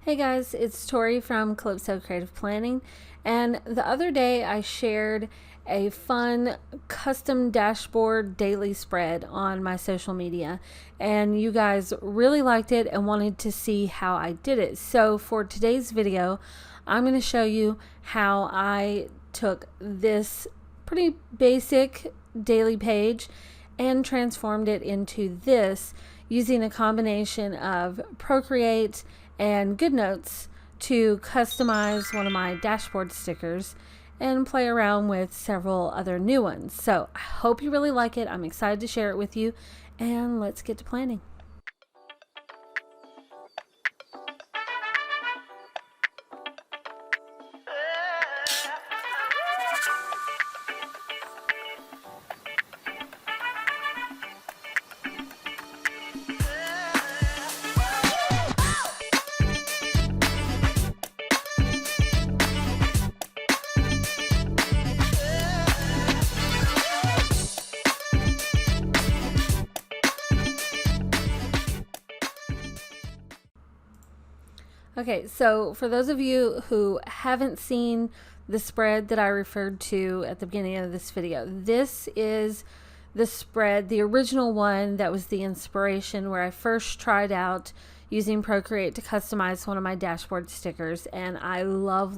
Hey guys, it's Tori from Calypso Creative Planning, and the other day I shared a fun custom dashboard daily spread on my social media, and you guys really liked it and wanted to see how I did it. So for today's video, I'm going to show you how I took this pretty basic daily page and transformed it into this using a combination of Procreate and GoodNotes to customize one of my dashboard stickers and play around with several other new ones. So I hope you really like it. I'm excited to share it with you, and let's get to planning. Okay, so for those of you who haven't seen the spread that I referred to at the beginning of this video, this is the spread, the original one that was the inspiration where I first tried out using Procreate to customize one of my dashboard stickers, and I love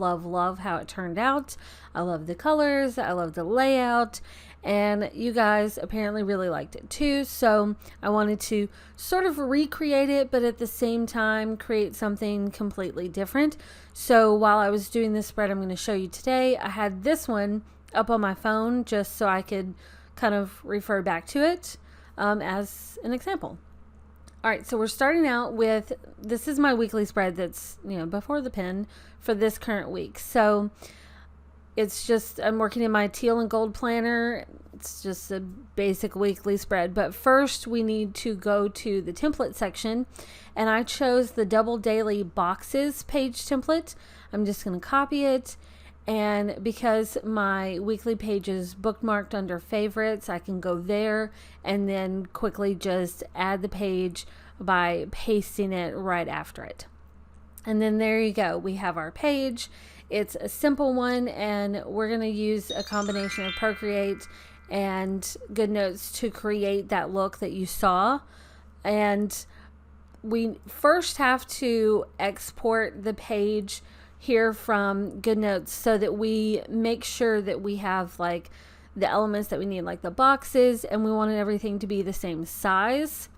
how it turned out. I love the colors, I love the layout, and you guys apparently really liked it too, so I wanted to sort of recreate it, but at the same time create something completely different. So while I was doing this spread I'm going to show you today, I had this one up on my phone just so I could kind of refer back to it as an example. All right, so we're starting out with, this is my weekly spread that's, before the pen for this current week. So it's just, I'm working in my teal and gold planner. It's just a basic weekly spread. But first we need to go to the template section, and I chose the double daily boxes page template. I'm just going to copy it. And because my weekly page is bookmarked under favorites, I can go there and then quickly just add the page by pasting it right after it. And then there you go. We have our page. It's a simple one, and we're going to use a combination of Procreate and GoodNotes to create that look that you saw. And we first have to export the page here from GoodNotes so that we make sure that we have like the elements that we need, like the boxes, and we wanted everything to be the same size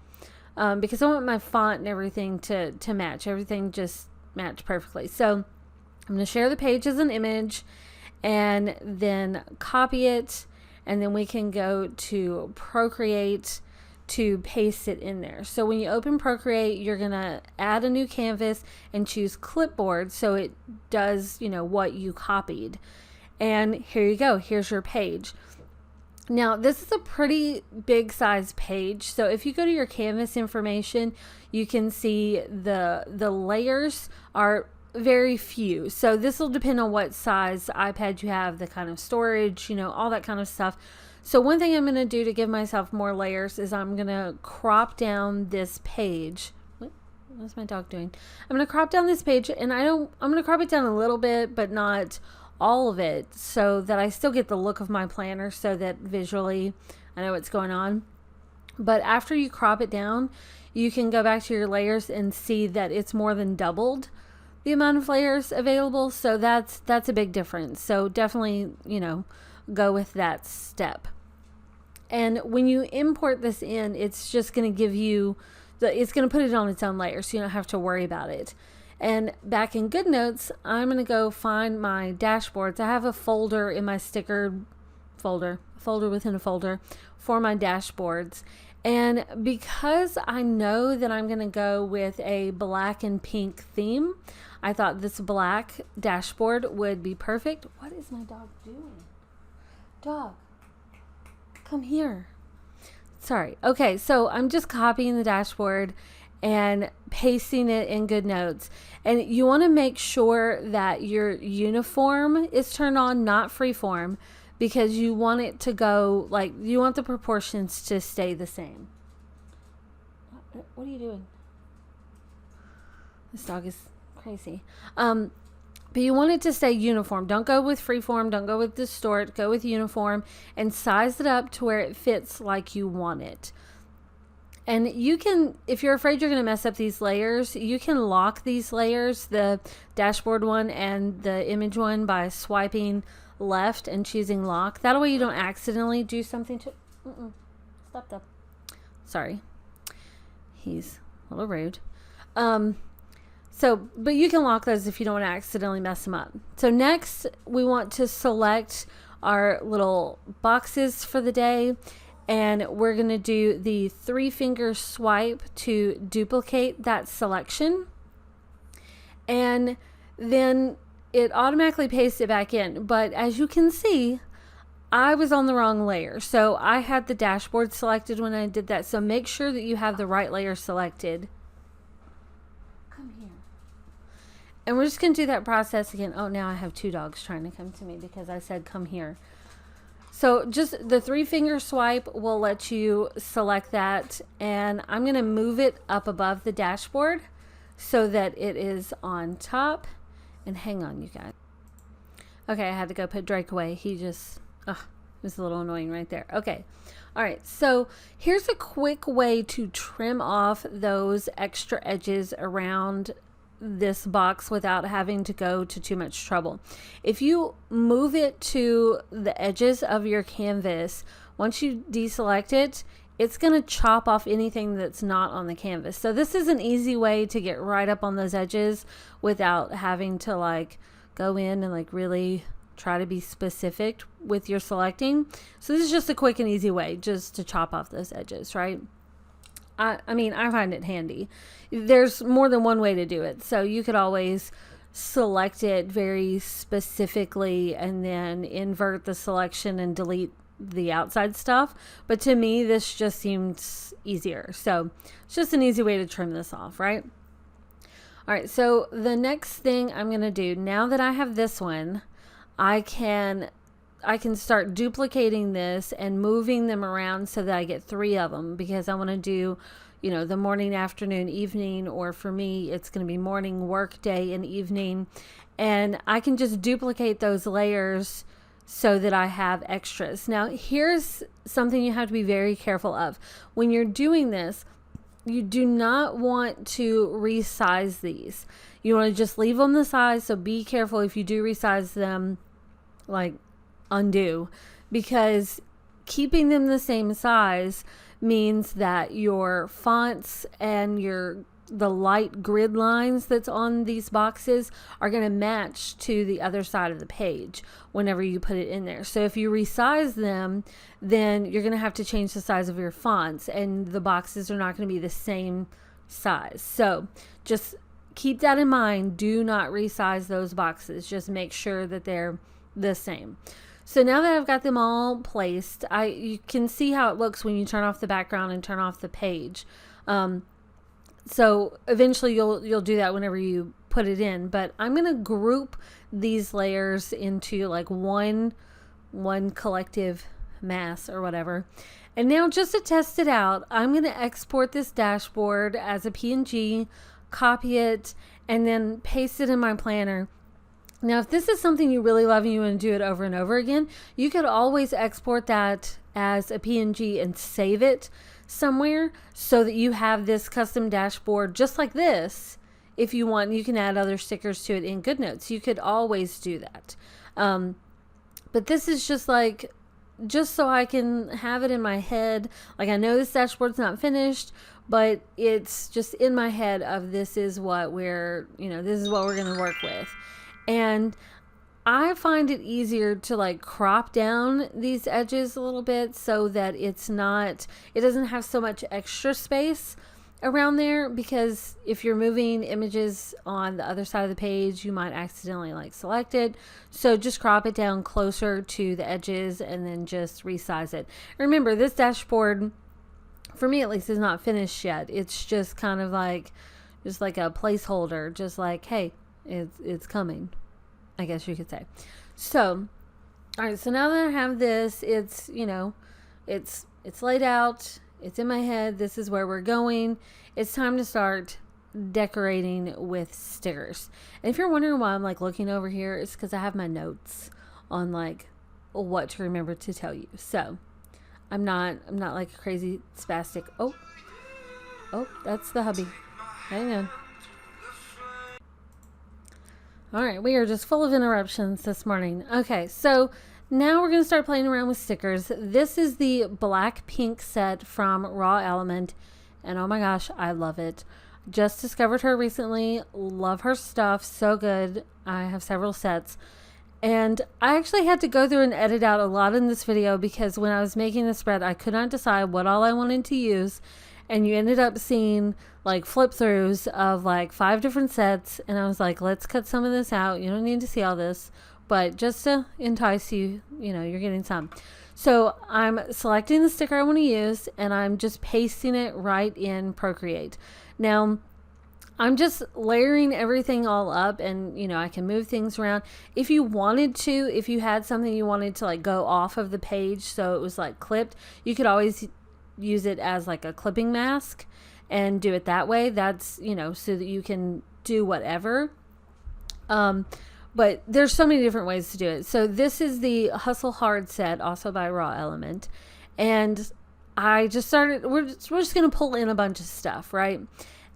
because I want my font and everything to match. Everything just match perfectly. So I'm going to share the page as an image and then copy it, and then we can go to Procreate to paste it in there. So when you open Procreate, you're gonna add a new canvas and choose clipboard so it does, what you copied. And here you go, here's your page. Now this is a pretty big size page, so if you go to your canvas information, you can see the layers are very few. So this will depend on what size iPad you have, the kind of storage, all that kind of stuff. So one thing I'm going to do to give myself more layers is I'm going to crop down this page. What's my dog doing? I'm going to crop down this page, and I'm going to crop it down a little bit, but not all of it, so that I still get the look of my planner, so that visually I know what's going on. But after you crop it down, you can go back to your layers and see that it's more than doubled the amount of layers available. So that's a big difference. So definitely, go with that step. And when you import this in, it's just going to give you it's going to put it on its own layer, so you don't have to worry about it. And back in GoodNotes, I'm going to go find my dashboards. I have a folder in my sticker folder within a folder for my dashboards. And because I know that I'm going to go with a black and pink theme, I thought this black dashboard would be perfect. What is my dog doing? Dog, come here. Sorry. Okay, so I'm just copying the dashboard and pasting it in GoodNotes. And you want to make sure that your uniform is turned on, not freeform, because you want it to go, you want the proportions to stay the same. What are you doing? This dog is crazy. But you want it to stay uniform. Don't go with freeform. Don't go with distort. Go with uniform and size it up to where it fits like you want it. And you can, if you're afraid you're going to mess up these layers, you can lock these layers, the dashboard one and the image one, by swiping left and choosing lock. That way you don't accidentally do something to... Stop that. Sorry. He's a little rude. But you can lock those if you don't want to accidentally mess them up. So next, we want to select our little boxes for the day. And we're going to do the 3-finger swipe to duplicate that selection. And then it automatically pastes it back in. But as you can see, I was on the wrong layer. So I had the dashboard selected when I did that. So make sure that you have the right layer selected. Come here. And we're just going to do that process again. Oh, now I have 2 dogs trying to come to me because I said come here. So just the 3-finger swipe will let you select that, and I'm going to move it up above the dashboard so that it is on top. And hang on, you guys. Okay, I had to go put Drake away. He just, it was a little annoying right there. Okay. All right. So here's a quick way to trim off those extra edges around this box without having to go to too much trouble. If you move it to the edges of your canvas, once you deselect it, it's going to chop off anything that's not on the canvas. So this is an easy way to get right up on those edges without having to like go in and like really try to be specific with your selecting. So this is just a quick and easy way just to chop off those edges, right? I mean, I find it handy. There's more than one way to do it. So you could always select it very specifically and then invert the selection and delete the outside stuff. But to me, this just seems easier. So it's just an easy way to trim this off, right? All right. So the next thing I'm going to do, now that I have this one, I can start duplicating this and moving them around so that I get 3 of them, because I want to do, the morning, afternoon, evening, or for me, it's going to be morning, work day, and evening. And I can just duplicate those layers so that I have extras. Now, here's something you have to be very careful of. When you're doing this, you do not want to resize these. You want to just leave them the size. So be careful if you do resize them, like undo, because keeping them the same size means that your fonts and the light grid lines that's on these boxes are going to match to the other side of the page whenever you put it in there. So if you resize them, then you're going to have to change the size of your fonts, and the boxes are not going to be the same size. So just keep that in mind. Do not resize those boxes. Just make sure that they're the same. So now that I've got them all placed, you can see how it looks when you turn off the background and turn off the page. So eventually you'll do that whenever you put it in, but I'm going to group these layers into like one collective mass or whatever. And now, just to test it out, I'm going to export this dashboard as a PNG, copy it, and then paste it in my planner. Now, if this is something you really love and you want to do it over and over again, you could always export that as a PNG and save it somewhere so that you have this custom dashboard just like this. If you want, you can add other stickers to it in GoodNotes. You could always do that. But this is just so I can have it in my head. Like, I know this dashboard's not finished, but it's just in my head of this is what we're going to work with. And I find it easier to like crop down these edges a little bit so that it doesn't have so much extra space around there, because if you're moving images on the other side of the page, you might accidentally like select it. So just crop it down closer to the edges and then just resize it. Remember, this dashboard, for me at least, is not finished yet. It's just kind of like a placeholder, just like, hey, it's coming, I guess you could say. So, all right, so now that I have this, it's laid out, it's in my head, this is where we're going. It's time to start decorating with stickers. And if you're wondering why I'm like looking over here, it's because I have my notes on like what to remember to tell you. So I'm not like a crazy spastic. Oh, that's the hubby. Hang on. All right, we are just full of interruptions this morning. Okay, so now we're going to start playing around with stickers. This is the black pink set from Raw Element, and oh my gosh, I love it. Just discovered her recently. Love her stuff. So good. I have several sets. And I actually had to go through and edit out a lot in this video because when I was making the spread, I could not decide what all I wanted to use. And you ended up seeing like flip throughs of like 5 different sets. And I was like, let's cut some of this out. You don't need to see all this. But just to entice you, you know, you're getting some. So I'm selecting the sticker I want to use and I'm just pasting it right in Procreate. Now, I'm just layering everything all up and, you know, I can move things around. If you wanted to, if you had something you wanted to like go off of the page so it was like clipped, you could always use it as like a clipping mask and do it that way. That's, you know, so that you can do whatever. But there's so many different ways to do it. So this is the Hustle Hard set, also by Raw Element. And I just started, we're just going to pull in a bunch of stuff, right?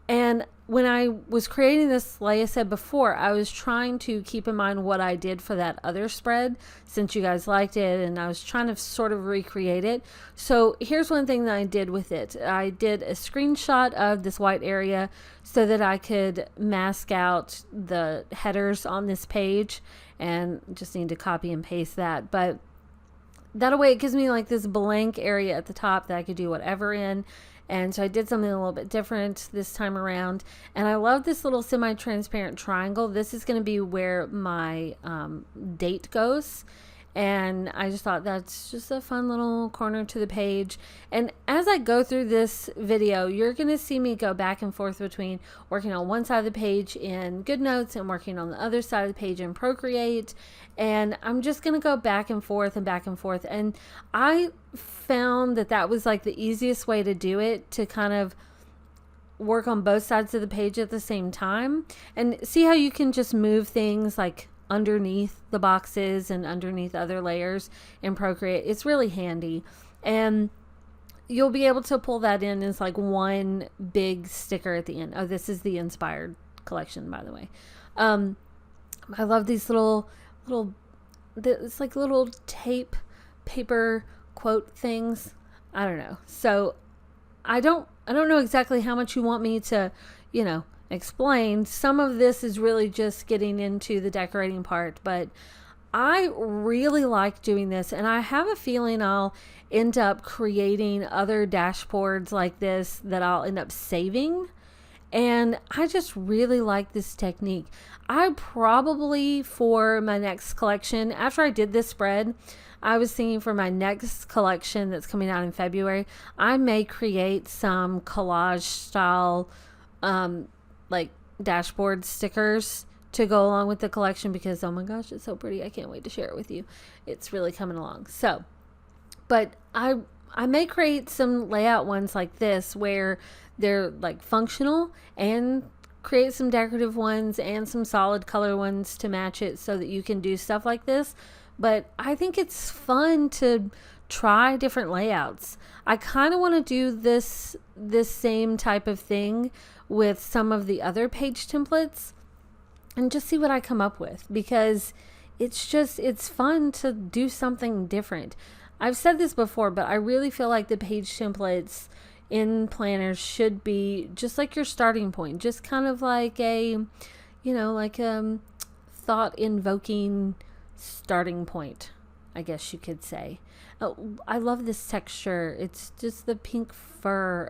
And when I was creating this, like I said before, I was trying to keep in mind what I did for that other spread since you guys liked it, and I was trying to sort of recreate it. So here's one thing that I did with it. I did a screenshot of this white area so that I could mask out the headers on this page, and just need to copy and paste that. But that way it gives me like this blank area at the top that I could do whatever in. And so I did something a little bit different this time around. And I love this little semi-transparent triangle. This is going to be where my date goes. And I just thought that's just a fun little corner to the page. And as I go through this video, you're going to see me go back and forth between working on one side of the page in GoodNotes and working on the other side of the page in Procreate. And I'm just going to go back and forth and back and forth. And I found that that was like the easiest way to do it, to kind of work on both sides of the page at the same time. And see how you can just move things like underneath the boxes and underneath other layers in Procreate. It's really handy. And you'll be able to pull that in as like one big sticker at the end. Oh, this is the Inspired collection, by the way. I love these little, it's like little tape paper quote things. I don't know. So I don't know exactly how much you want me to, you know, explain. Some of this is really just getting into the decorating part, but I really like doing this, and I have a feeling I'll end up creating other dashboards like this that I'll end up saving. And I just really like this technique. I probably, for my next collection, after I did this spread, I was thinking for my next collection that's coming out in February, I may create some collage style like dashboard stickers to go along with the collection, because oh my gosh, it's so pretty. I can't wait to share it with you. It's really coming along. So, but I may create some layout ones like this where they're like functional, and create some decorative ones and some solid color ones to match it so that you can do stuff like this. But I think it's fun to try different layouts. I kind of want to do this same type of thing with some of the other page templates and just see what I come up with, because it's fun to do something different. I've said this before, but I really feel like the page templates in planners should be just like your starting point, just kind of like a, you know, like thought invoking starting point, I guess you could say. I love this texture. It's just the pink fur.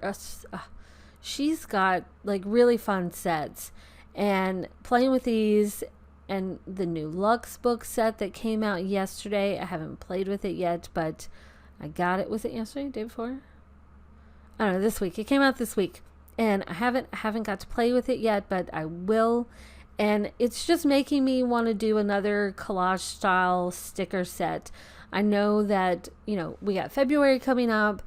She's got like really fun sets, and playing with these and the new Luxe book set that came out yesterday. I haven't played with it yet, but I got it. Was it yesterday? Day before? I don't know, this week. It came out this week, and I haven't got to play with it yet, but I will. And it's just making me want to do another collage style sticker set. I know that, you know, we got February coming up,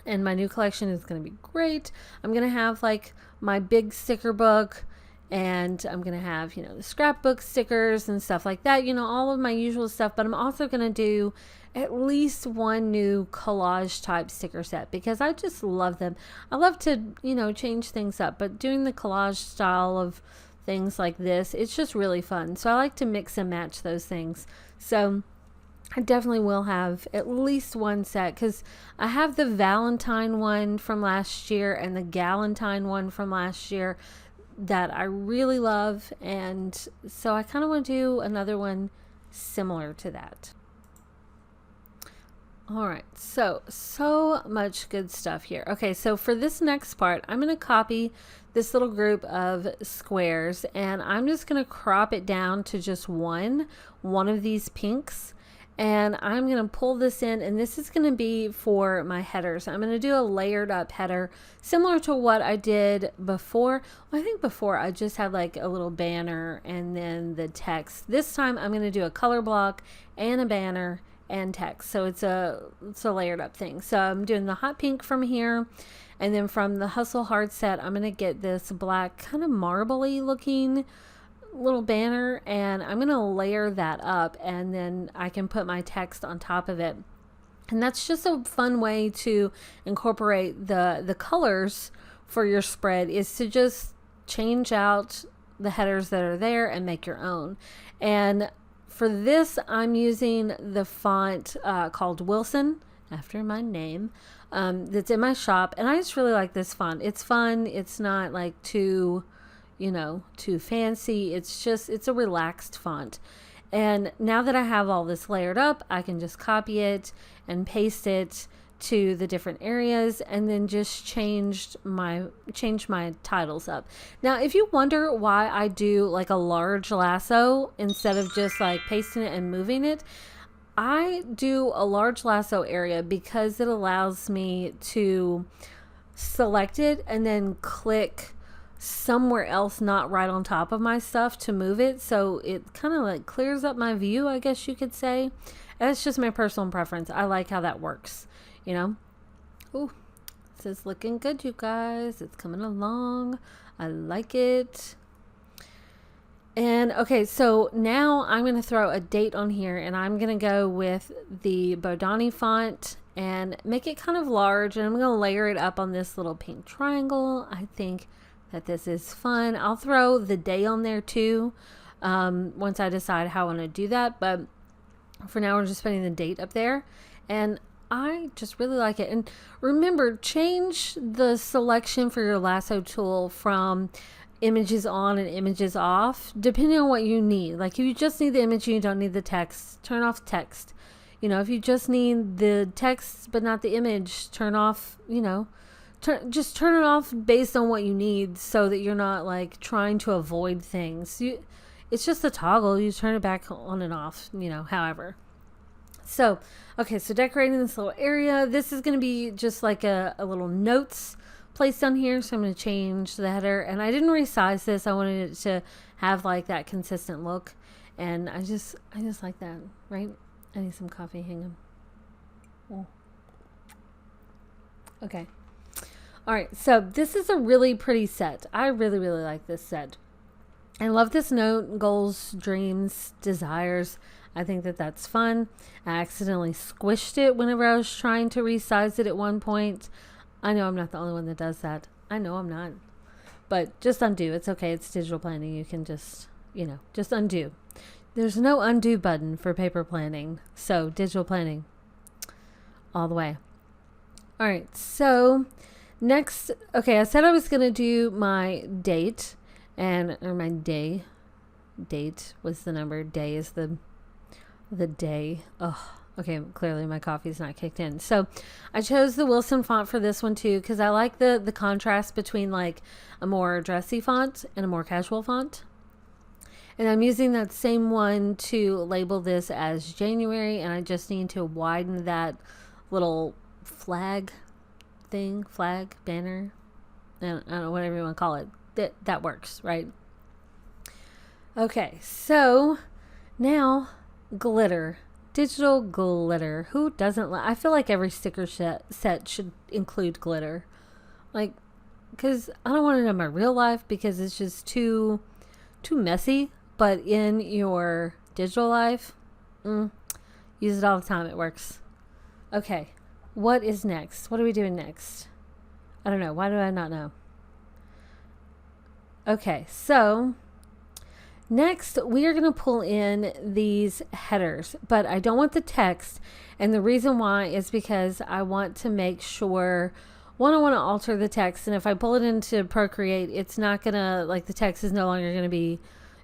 and my new collection is going to be great. I'm going to have like my big sticker book, and I'm going to have, the scrapbook stickers and stuff like that, all of my usual stuff. But I'm also going to do at least one new collage type sticker set because I just love them. I love to, change things up, but doing the collage style of things like this, it's just really fun. So I like to mix and match those things. So I definitely will have at least one set because I have the Valentine one from last year and the Galentine one from last year that I really love. And so I kind of want to do another one similar to that. All right, so much good stuff here. Okay, so for this next part, I'm going to copy this little group of squares, and I'm just going to crop it down to just one of these pinks, and I'm going to pull this in, and this is going to be for my headers. I'm going to do a layered up header similar to what I did before. Well, I think before I just had like a little banner and then the text. This time I'm going to do a color block and a banner and text, so it's a layered up thing. So I'm doing the hot pink from here, and then from the Hustle Hard set I'm going to get this black kind of marbly looking little banner, and I'm going to layer that up, and then I can put my text on top of it. And that's just a fun way to incorporate the colors for your spread, is to just change out the headers that are there and make your own. And for this, I'm using the font called Wilson, after my name, that's in my shop. And I just really like this font. It's fun. It's not like too fancy. It's a relaxed font. And now that I have all this layered up, I can just copy it and paste it to the different areas, and then just change my titles up. Now, if you wonder why I do like a large lasso instead of just like pasting it and moving it, I do a large lasso area because it allows me to select it and then click somewhere else, not right on top of my stuff, to move it. So it kind of like clears up my view, I guess you could say. That's just my personal preference. I like how that works. Ooh, this is looking good, you guys. It's coming along. I like it. And okay, so now I'm going to throw a date on here, and I'm going to go with the Bodani font and make it kind of large, and I'm going to layer it up on this little pink triangle. I think that this is fun. I'll throw the day on there too once I decide how I want to do that, but for now we're just putting the date up there, and I just really like it. And remember, change the selection for your lasso tool from images on and images off depending on what you need. Like if you just need the image and you don't need the text, turn off text. If you just need the text but not the image, turn off, just turn it off based on what you need, so that you're not like trying to avoid things. It's just a toggle. You turn it back on and off, however. So, okay, so decorating this little area. This is going to be just like a little notes placed on here. So I'm going to change the header. And I didn't resize this. I wanted it to have like that consistent look. And I just like that, right? I need some coffee. Hang on. Oh. Okay. All right. So this is a really pretty set. I really, really like this set. I love this note: goals, dreams, desires. I think that that's fun. I accidentally squished it whenever I was trying to resize it at one point. I know I'm not the only one that does that. I know I'm not. But just undo. It's okay. It's digital planning. You can just undo. There's no undo button for paper planning. So digital planning all the way. All right. So next, okay, I said I was going to do my date, or my day. Date was the number. Day is the day. Oh, okay. Clearly my coffee's not kicked in. So I chose the Wilson font for this one too, because I like the contrast between like a more dressy font and a more casual font. And I'm using that same one to label this as January, and I just need to widen that little flag banner. I don't know, whatever you want to call it. That works, right? Okay, so now glitter, digital glitter. Who doesn't I feel like every sticker set should include glitter. Like, because I don't want it in my real life because it's just too messy. But in your digital life, use it all the time. It works. Okay, what is next? What are we doing next? I don't know. Why do I not know? Okay, so next we are going to pull in these headers, but I don't want the text. And the reason why is because I want to make sure, one, I want to alter the text. And if I pull it into Procreate, it's not going to, like, the text is no longer going to be,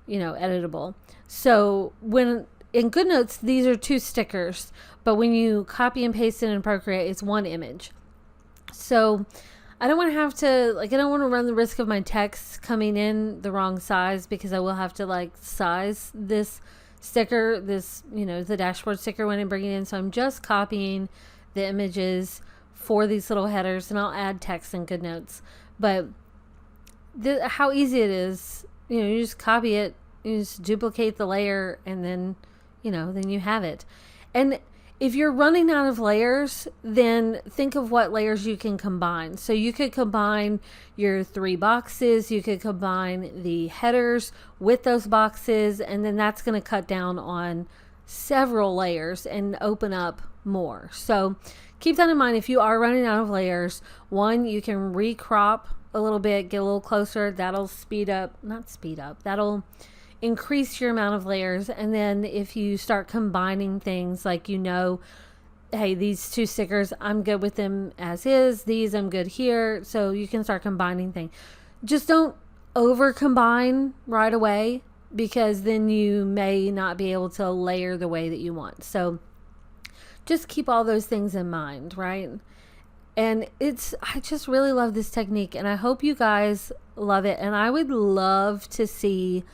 editable. So when in GoodNotes, these are 2 stickers, but when you copy and paste it in Procreate, it's 1 image. So I don't want to have to, I don't want to run the risk of my text coming in the wrong size, because I will have to size this sticker, the dashboard sticker when I bring it in. So I'm just copying the images for these little headers, and I'll add text in GoodNotes. But how easy it is, you just copy it, you just duplicate the layer, and then, then you have it. And if you're running out of layers, then think of what layers you can combine. So you could combine your 3 boxes, you could combine the headers with those boxes, and then that's going to cut down on several layers and open up more. So keep that in mind. If you are running out of layers, 1, you can recrop a little bit, get a little closer. That'll that'll increase your amount of layers. And then if you start combining things, hey, these 2 stickers, I'm good with them as is, these I'm good here, so you can start combining things. Just don't over combine right away, because then you may not be able to layer the way that you want. So just keep all those things in mind, right? And I just really love this technique, and I hope you guys love it. And I would love to see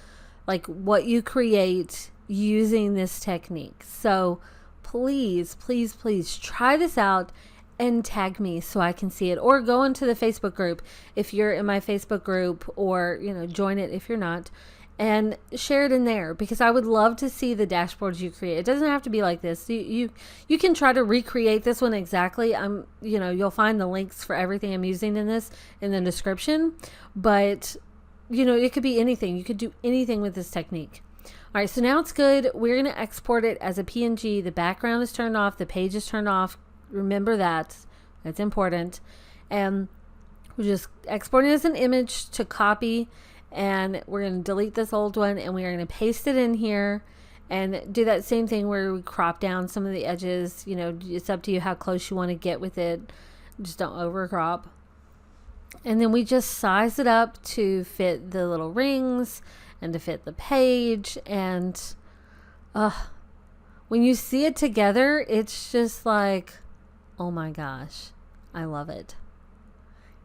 what you create using this technique. So please, please, please try this out and tag me so I can see it, or go into the Facebook group if you're in my Facebook group, or, join it if you're not, and share it in there, because I would love to see the dashboards you create. It doesn't have to be like this. You can try to recreate this one exactly. You'll find the links for everything I'm using in this in the description, but it could be anything. You could do anything with this technique. All right, so now it's good. We're going to export it as a PNG. The background is turned off. The page is turned off. Remember that. That's important. And we're just exporting it as an image to copy. And we're going to delete this old one, and we're going to paste it in here and do that same thing where we crop down some of the edges. It's up to you how close you want to get with it. Just don't over crop. And then we just size it up to fit the little rings and to fit the page. And when you see it together, it's just like, oh my gosh, I love it.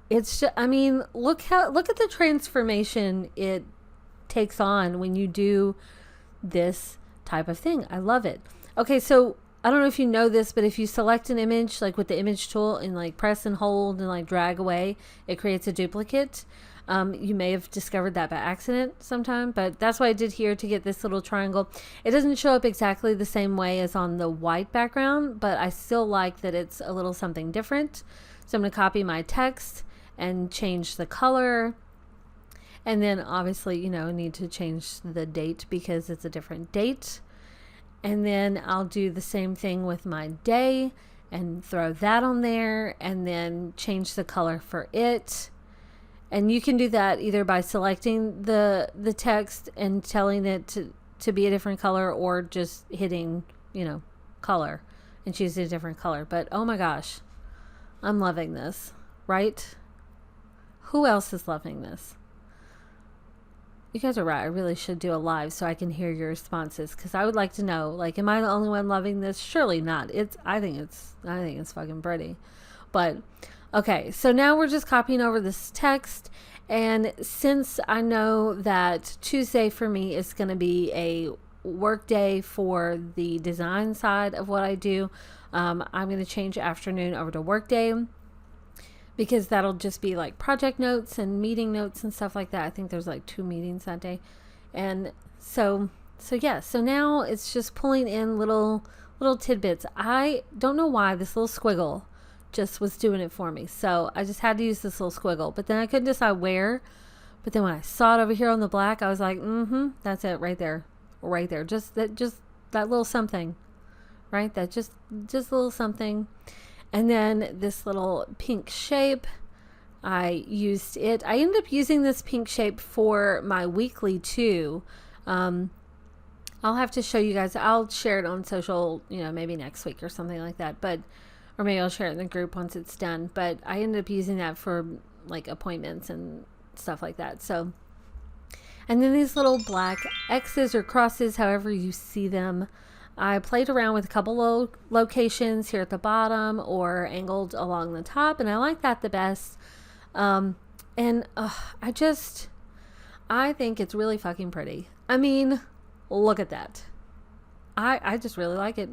It's just, look at the transformation it takes on when you do this type of thing. I love it. Okay, so I don't know if you know this, but if you select an image, with the image tool, and press and hold and drag away, it creates a duplicate. You may have discovered that by accident sometime, but that's what I did here to get this little triangle. It doesn't show up exactly the same way as on the white background, but I still like that it's a little something different. So I'm going to copy my text and change the color. And then obviously, I need to change the date because it's a different date. And then I'll do the same thing with my day and throw that on there, and then change the color for it. And you can do that either by selecting the text and telling it to be a different color, or just hitting, color and choosing a different color. But oh my gosh, I'm loving this, right? Who else is loving this? You guys are right. I really should do a live so I can hear your responses, because I would like to know, am I the only one loving this? Surely not. I think it's fucking pretty. But okay, so now we're just copying over this text. And since I know that Tuesday for me is going to be a work day for the design side of what I do, I'm going to change afternoon over to work day, because that'll just be project notes and meeting notes and stuff like that. I think there's 2 meetings that day. And so now it's just pulling in little tidbits. I don't know why this little squiggle just was doing it for me. So I just had to use this little squiggle, but then I couldn't decide where. But then when I saw it over here on the black, I was like, that's it right there. Right there. Just that little something, right? That just a little something. And then this little pink shape, I used it. I ended up using this pink shape for my weekly too. I'll have to show you guys. I'll share it on social, maybe next week or something like that. Or maybe I'll share it in the group once it's done. But I ended up using that for like appointments and stuff like that. So, and then these little black X's or crosses, however you see them. I played around with a couple locations here at the bottom or angled along the top, and I like that the best. I think it's really fucking pretty. I mean, look at that. I just really like it.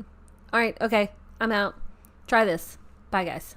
All right, okay, I'm out. Try this. Bye, guys.